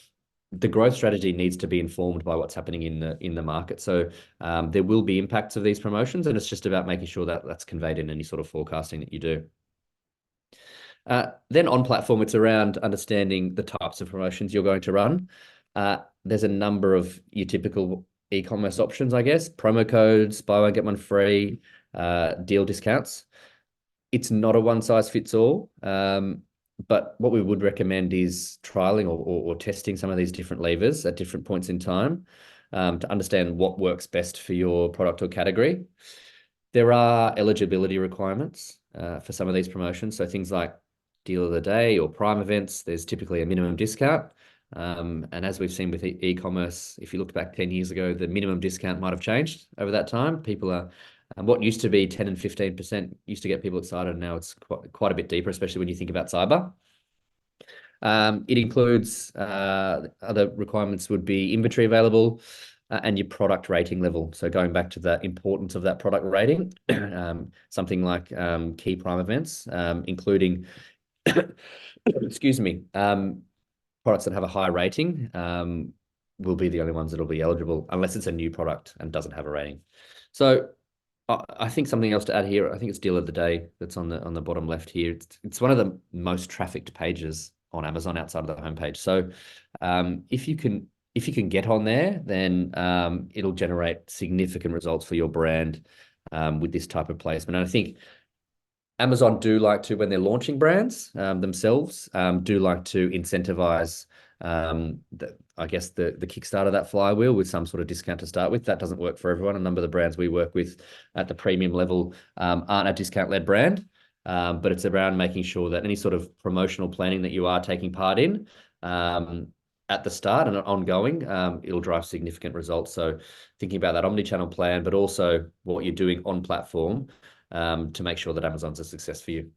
the growth strategy needs to be informed by what's happening in the market. So there will be impacts of these promotions, and it's just about making sure that that's conveyed in any sort of forecasting that you do. Then on platform, it's around understanding the types of promotions you're going to run. There's a number of your typical e-commerce options, I guess: promo codes, buy one, get one free, deal discounts. It's not a one size fits all. But what we would recommend is trialing or testing some of these different levers at different points in time to understand what works best for your product or category. There are eligibility requirements for some of these promotions. So things like deal of the day or prime events, there's typically a minimum discount. And as we've seen with e-commerce, if you looked back 10 years ago, the minimum discount might have changed over that time. People are what used to be 10 and 15% used to get people excited, and now it's quite a bit deeper, especially when you think about cyber. It includes other requirements would be inventory available and your product rating level. So going back to the importance of that product rating, something like key prime events, including, excuse me, products that have a high rating will be the only ones that will be eligible, unless it's a new product and doesn't have a rating. So I think something else to add here, I think it's deal of the day that's on the bottom left here. It's one of the most trafficked pages on Amazon outside of the homepage. So if you can get on there, then it'll generate significant results for your brand with this type of placement. And I think Amazon do like to, when they're launching brands themselves, do like to incentivize I guess the kickstart of that flywheel with some sort of discount to start with. That doesn't work for everyone. A number of the brands we work with at the premium level aren't a discount-led brand, but it's around making sure that any sort of promotional planning that you are taking part in at the start and ongoing, it'll drive significant results. So thinking about that omni-channel plan, but also what you're doing on platform to make sure that Amazon's a success for you.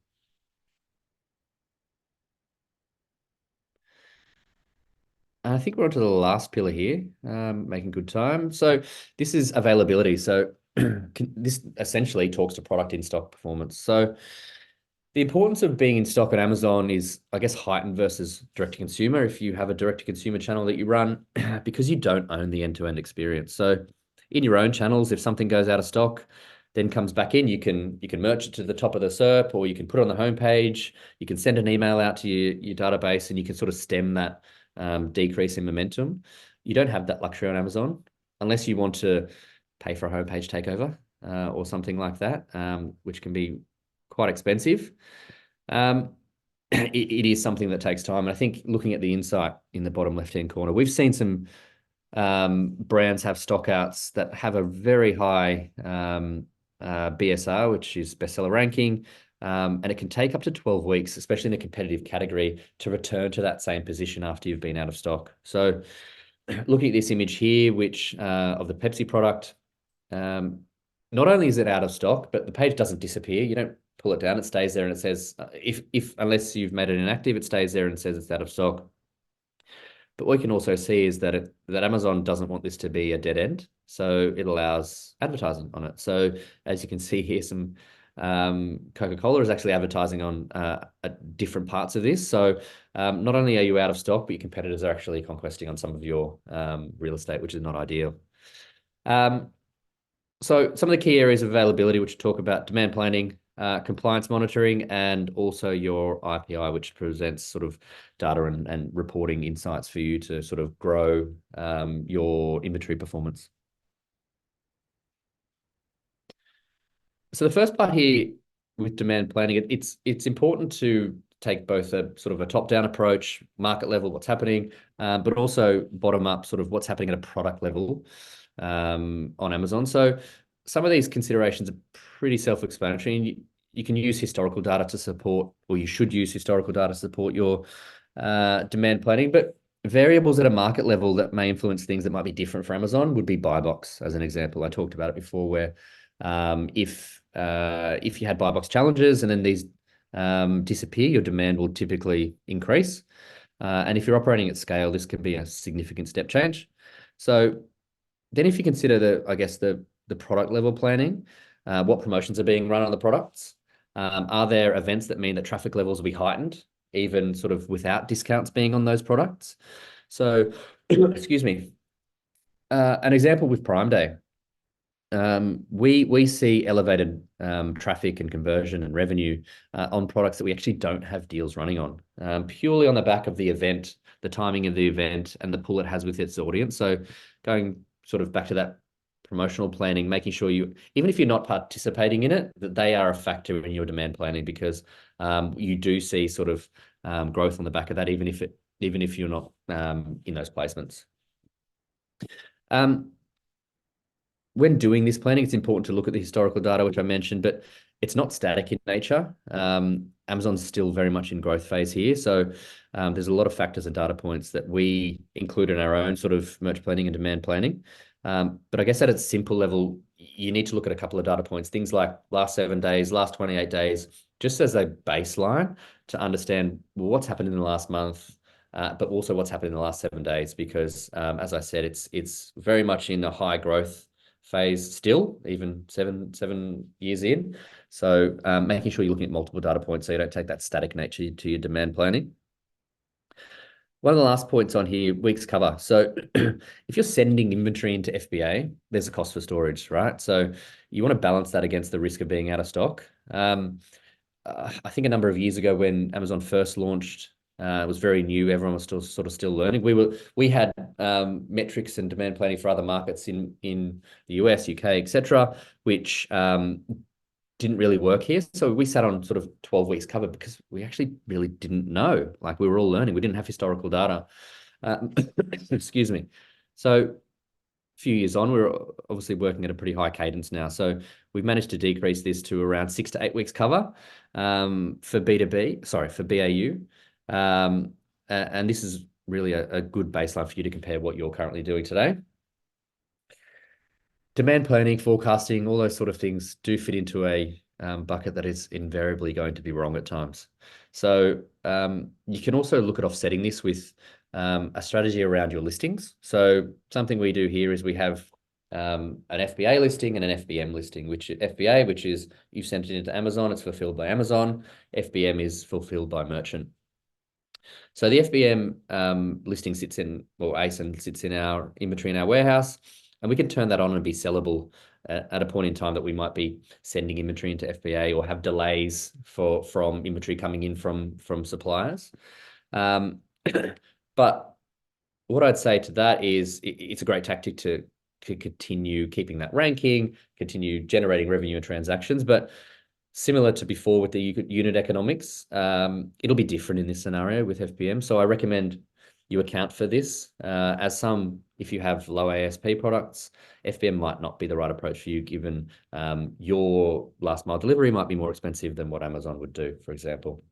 I think we're on to the last pillar here, making good time. So this is availability. So this essentially talks to product in-stock performance. So the importance of being in stock on Amazon is, I guess, heightened versus direct-to-consumer if you have a direct-to-consumer channel that you run, because you don't own the end-to-end experience. So in your own channels, if something goes out of stock, then comes back in, you can merge it to the top of the SERP, or you can put it on the homepage, you can send an email out to your database, and you can sort of stem that decrease in momentum. You don't have that luxury on Amazon unless you want to pay for a homepage takeover or something like that, which can be quite expensive. it is something that takes time. And I think looking at the insight in the bottom left-hand corner, we've seen some brands have stockouts that have a very high BSR, which is bestseller ranking, and it can take up to 12 weeks, especially in a competitive category, to return to that same position after you've been out of stock. So looking at this image here, which of the Pepsi product, not only is it out of stock, but the page doesn't disappear. You don't pull it down, it stays there, and it says, if unless you've made it inactive, it stays there and says it's out of stock. But what you can also see is that Amazon doesn't want this to be a dead end, so it allows advertising on it. So as you can see here, some Coca-Cola is actually advertising on different parts of this. So not only are you out of stock, but your competitors are actually conquesting on some of your real estate, which is not ideal. So some of the key areas of availability, which talk about demand planning, compliance monitoring, and also your IPI, which presents sort of data and reporting insights for you to sort of grow your inventory performance. So the first part here with demand planning, it's important to take both a sort of a top-down approach, market level, what's happening, but also bottom-up, sort of what's happening at a product level on Amazon. So some of these considerations are pretty self-explanatory. You can use historical data to support, or you should use historical data to support your demand planning, but variables at a market level that may influence things that might be different for Amazon would be buy box, as an example. I talked about it before, where if you had buy box challenges and then these disappear, your demand will typically increase. And if you're operating at scale, this can be a significant step change. So then if you consider the product level planning, what promotions are being run on the products, are there events that mean that traffic levels will be heightened, even sort of without discounts being on those products? So, excuse me, an example with Prime Day. We see elevated traffic and conversion and revenue on products that we actually don't have deals running on, purely on the back of the event, the timing of the event, and the pull it has with its audience. So going sort of back to that promotional planning, making sure even if you're not participating in it, that they are a factor in your demand planning, because you do see sort of growth on the back of that, even if you're not in those placements. When doing this planning, it's important to look at the historical data, which I mentioned, but it's not static in nature. Amazon's still very much in growth phase here. So there's a lot of factors and data points that we include in our own sort of merch planning and demand planning. But I guess at a simple level, you need to look at a couple of data points, things like last 7 days, last 28 days, just as a baseline to understand what's happened in the last month, but also what's happened in the last 7 days, because as I said, it's very much in a high growth phase still, even seven years in. So making sure you're looking at multiple data points so you don't take that static nature to your demand planning. One of the last points on here, weeks cover. So if you're sending inventory into FBA, there's a cost for storage, right? So you want to balance that against the risk of being out of stock. I think a number of years ago when Amazon first launched, it was very new. Everyone was still learning. We had metrics and demand planning for other markets in the US, UK, etc., which didn't really work here. So we sat on sort of 12 weeks cover because we actually really didn't know. Like, we were all learning. We didn't have historical data. Excuse me. So a few years on, we're obviously working at a pretty high cadence now. So we've managed to decrease this to around 6 to 8 weeks cover for BAU. And this is really a good baseline for you to compare what you're currently doing today. Demand planning, forecasting, all those sort of things do fit into a bucket that is invariably going to be wrong at times. So you can also look at offsetting this with a strategy around your listings. So something we do here is we have an FBA listing and an FBM listing, which FBA, which is you've sent it into Amazon, it's fulfilled by Amazon. FBM is fulfilled by merchant. So the FBM listing sits in, well, ASIN sits in our inventory in our warehouse, and we can turn that on and be sellable at a point in time that we might be sending inventory into FBA or have delays from inventory coming in from suppliers. But what I'd say to that is it's a great tactic to continue keeping that ranking, continue generating revenue and transactions. But similar to before with the unit economics. It'll be different in this scenario with FBM. So I recommend you account for this. If you have low ASP products, FBM might not be the right approach for you, given your last mile delivery might be more expensive than what Amazon would do, for example.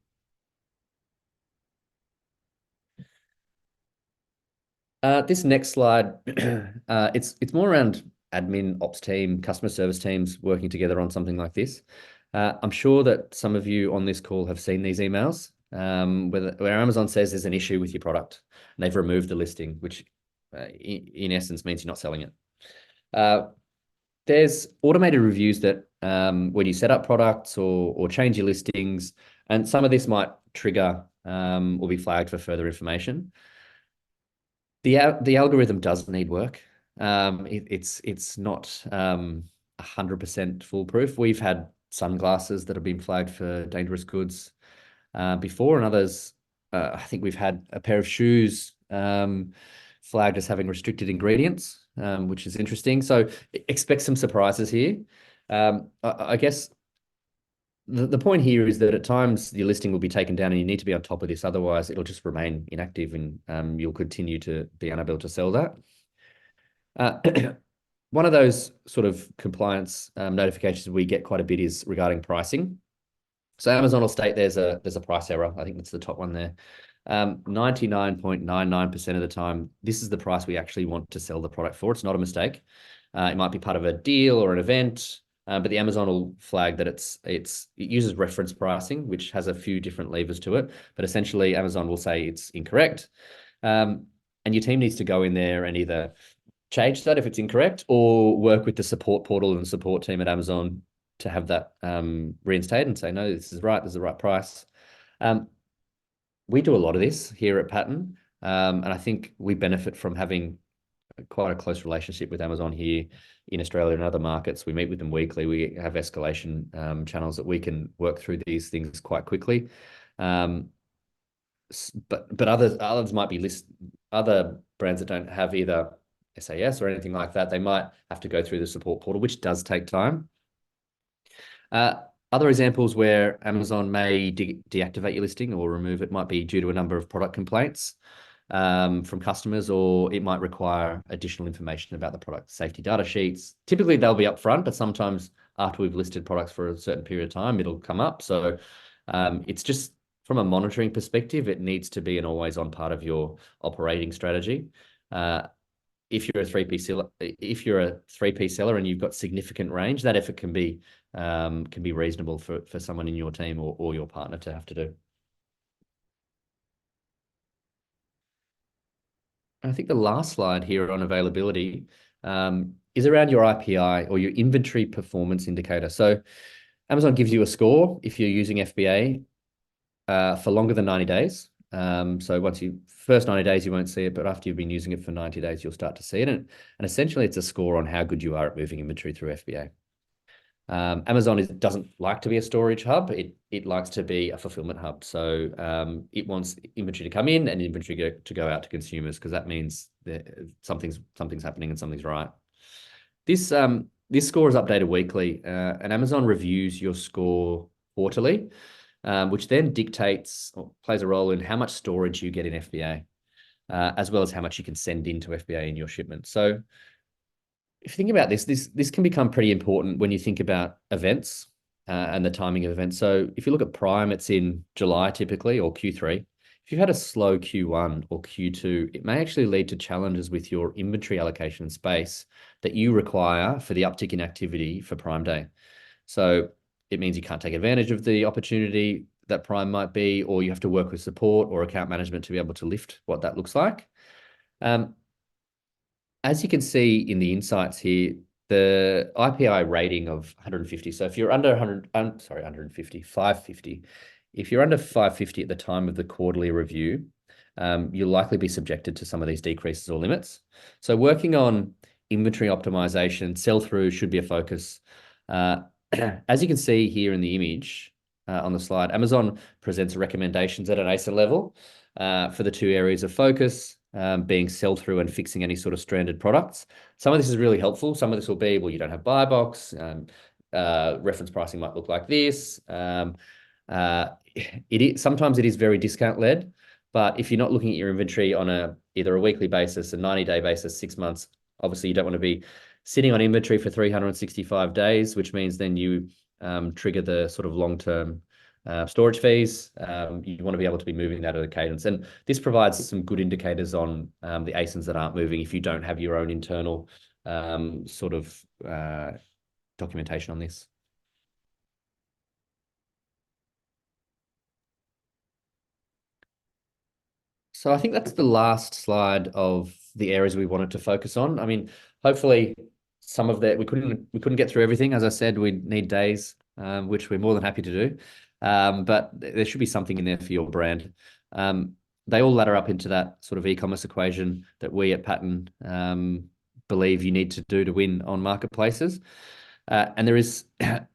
This next slide, it's more around admin, ops team, customer service teams working together on something like this. I'm sure that some of you on this call have seen these emails where Amazon says there's an issue with your product and they've removed the listing, which in essence means you're not selling it. There's automated reviews that when you set up products or change your listings, and some of this might trigger or be flagged for further information. The algorithm does need work. It's not 100% foolproof. We've had sunglasses that have been flagged for dangerous goods before, and others. I think we've had a pair of shoes flagged as having restricted ingredients, which is interesting. So expect some surprises here. I guess the point here is that at times your listing will be taken down and you need to be on top of this. Otherwise, it'll just remain inactive and you'll continue to be unable to sell that. One of those sort of compliance notifications we get quite a bit is regarding pricing. So Amazon will state there's a price error. I think that's the top one there. 99.99% of the time, this is the price we actually want to sell the product for. It's not a mistake. It might be part of a deal or an event. But the Amazon will flag that it uses reference pricing, which has a few different levers to it. But essentially, Amazon will say it's incorrect. And your team needs to go in there and either change that if it's incorrect or work with the support portal and support team at Amazon to have that reinstated and say, no, this is right, this is the right price. We do a lot of this here at Pattern. And I think we benefit from having quite a close relationship with Amazon here in Australia and other markets. We meet with them weekly. We have escalation channels that we can work through these things quite quickly. But others might be other brands that don't have either SAS or anything like that. They might have to go through the support portal, which does take time. Other examples where Amazon may deactivate your listing or remove it might be due to a number of product complaints from customers, or it might require additional information about the product safety data sheets. Typically, they'll be upfront, but sometimes after we've listed products for a certain period of time, it'll come up. So it's just from a monitoring perspective, it needs to be an always-on part of your operating strategy. If you're a 3P seller and you've got significant range, that effort can be reasonable for someone in your team or your partner to have to do. I think the last slide here on availability is around your IPI or your inventory performance indicator. So Amazon gives you a score if you're using FBA for longer than 90 days. So first 90 days, you won't see it, but after you've been using it for 90 days, you'll start to see it. And essentially, it's a score on how good you are at moving inventory through FBA. Amazon doesn't like to be a storage hub. It likes to be a fulfillment hub. So it wants inventory to come in and inventory to go out to consumers, because that means that something's happening and something's right. This score is updated weekly, and Amazon reviews your score quarterly, which then dictates or plays a role in how much storage you get in FBA, as well as how much you can send into FBA in your shipment. So if you think about this can become pretty important when you think about events and the timing of events. So if you look at Prime, it's in July typically, or Q3. If you've had a slow Q1 or Q2, it may actually lead to challenges with your inventory allocation space that you require for the uptick in activity for Prime Day. So it means you can't take advantage of the opportunity that Prime might be, or you have to work with support or account management to be able to lift what that looks like. As you can see in the insights here, the IPI rating of 150. So if you're under 550. If you're under 550 at the time of the quarterly review, you'll likely be subjected to some of these decreases or limits. So working on inventory optimization, sell-through should be a focus. As you can see here in the image on the slide, Amazon presents recommendations at an ASIN level for the two areas of focus, being sell-through and fixing any sort of stranded products. Some of this is really helpful. Some of this will be, well, you don't have buy box, reference pricing might look like this. Sometimes it is very discount led, but if you're not looking at your inventory on either a weekly basis, a 90-day basis, 6 months, obviously you don't want to be sitting on inventory for 365 days, which means then you trigger the sort of long-term storage fees. You want to be able to be moving that at a cadence. And this provides some good indicators on the ASINs that aren't moving if you don't have your own internal sort of documentation on this. So I think that's the last slide of the areas we wanted to focus on. I mean, hopefully some of that we couldn't get through everything. As I said, we need days, which we're more than happy to do. But there should be something in there for your brand. They all ladder up into that sort of e-commerce equation that we at Pattern believe you need to do to win on marketplaces. And there is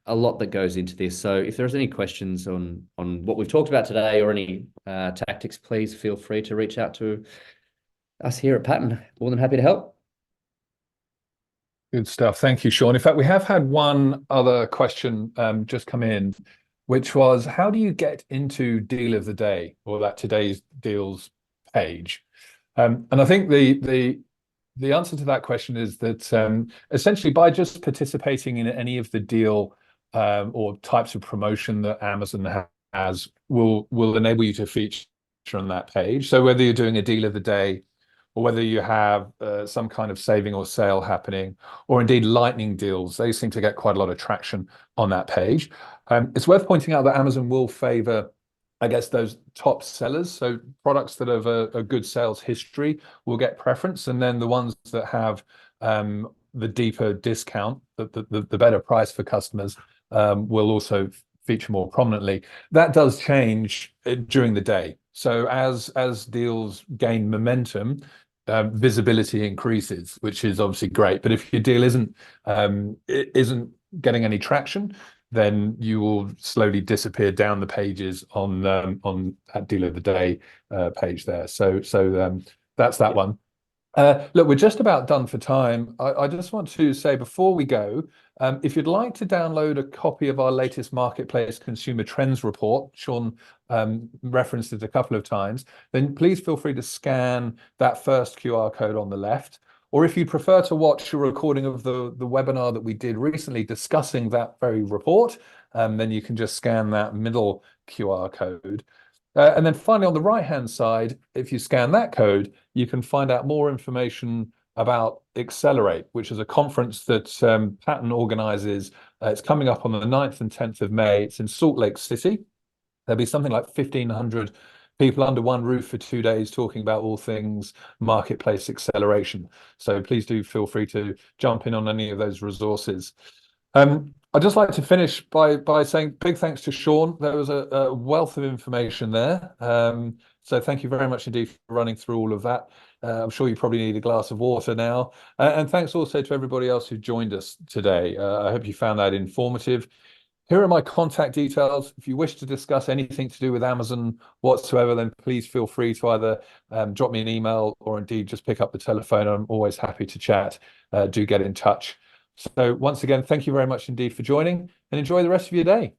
a lot that goes into this. So if there's any questions on what we've talked about today or any tactics, please feel free to reach out to us here at Pattern. More than happy to help. Good stuff. Thank you, Sean. In fact, we have had one other question just come in, which was, how do you get into Deal of the Day or that today's deals page? And I think the answer to that question is that essentially by just participating in any of the deal or types of promotion that Amazon has will enable you to feature on that page. So whether you're doing a Deal of the Day or whether you have some kind of saving or sale happening, or indeed lightning deals, they seem to get quite a lot of traction on that page. It's worth pointing out that Amazon will favor, I guess, those top sellers. So products that have a good sales history will get preference, and then the ones that have the deeper discount, the better price for customers, will also feature more prominently. That does change during the day. So as deals gain momentum, visibility increases, which is obviously great. But if your deal isn't getting any traction, then you will slowly disappear down the pages on that Deal of the Day page there. So that's that one. Look, we're just about done for time. I just want to say before we go, if you'd like to download a copy of our latest Marketplace Consumer Trends Report, Sean referenced it a couple of times, then please feel free to scan that first QR code on the left. Or if you prefer to watch a recording of the webinar that we did recently discussing that very report, then you can just scan that middle QR code. And then finally, on the right-hand side, if you scan that code, you can find out more information about Accelerate, which is a conference that Pattern organizes. It's coming up on the 9th and 10th of May. It's in Salt Lake City. There'll be something like 1,500 people under one roof for 2 days talking about all things marketplace acceleration. So please do feel free to jump in on any of those resources. I'd just like to finish by saying big thanks to Sean. There was a wealth of information there. So thank you very much indeed for running through all of that. I'm sure you probably need a glass of water now. And thanks also to everybody else who joined us today. I hope you found that informative. Here are my contact details. If you wish to discuss anything to do with Amazon whatsoever, then please feel free to either drop me an email or indeed just pick up the telephone. I'm always happy to chat. Do get in touch. So once again, thank you very much indeed for joining, and enjoy the rest of your day.